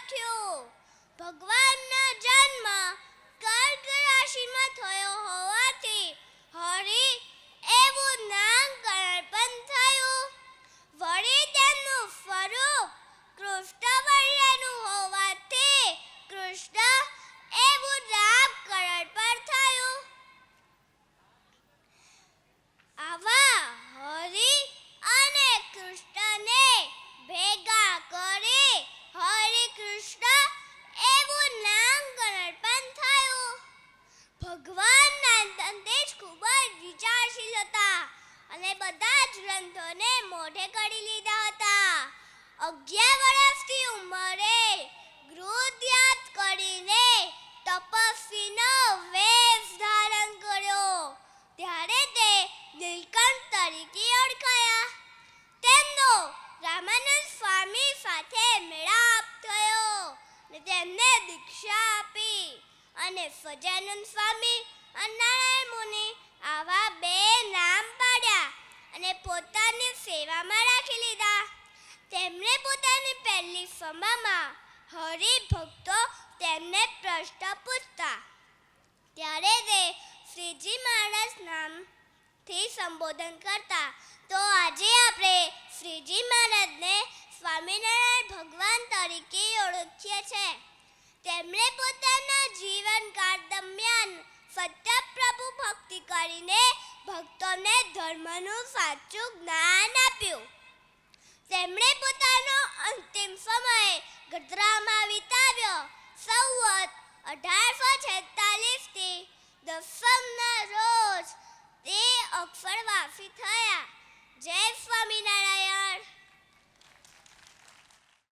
લખ્યું, ભગવાનનો જન્મ કર્ક રાશિમાં થયો હોવાથી હરિ એવું નામકરણ પણ થયું. વળી તેમનું સ્વરૂપ કૃષ્ણ વર્ણનું હોવાથી કૃષ્ણ એવું નામકરણ પણ થયું. આવા હરિ અને કૃષ્ણને ભેગા કરી હરિ કૃષ્ણ એવું નામકરણ પણ થયું. ભગવાનના સંદેશ ખૂબ જ વિચારશીલ હતા અને બધા જ ગ્રંથોને મોઢે કરી લીધા હતા. 11 વર્ષની ઉંમરે ગૃહ ત્યાગ કરીને તપસ્વીનો વેશ ધારણ કર્યો ત્યારે તે નીલકંઠ તરીકે ઓળખાયા. તેમનો રામાનંદ સ્વામી સાથે મેળાપ થયો અને તેમને દીક્ષા આપી અને સજાનંદ સ્વામી અને નારાયણ મુનિ આવા 2 નામ પાડ્યા અને પોતાની સેવામાં રાખી લીધા. તેમણે પોતાની પહેલી સભામાં હરિભક્તો તેમને પ્રશ્ન પૂછતા ત્યારે તે શ્રીજી મહારાજ નામથી સંબોધન કરતા. તો આજે આપણે શ્રીજી મહારાજને સ્વામિનારાયણ ભગવાન તરીકે ઓળખીએ છીએ. તેમણે પોતાના જીવનકાળ દરમિયાન સત્ય પ્રભુ ભક્તિ કરીને ભક્તોને ધર્મનું સાચું જ્ઞાન આપ્યું. તેમણે પોતાનો અંતિમ સમય ગોધરામાં વિતાવ્યો. સંવત 18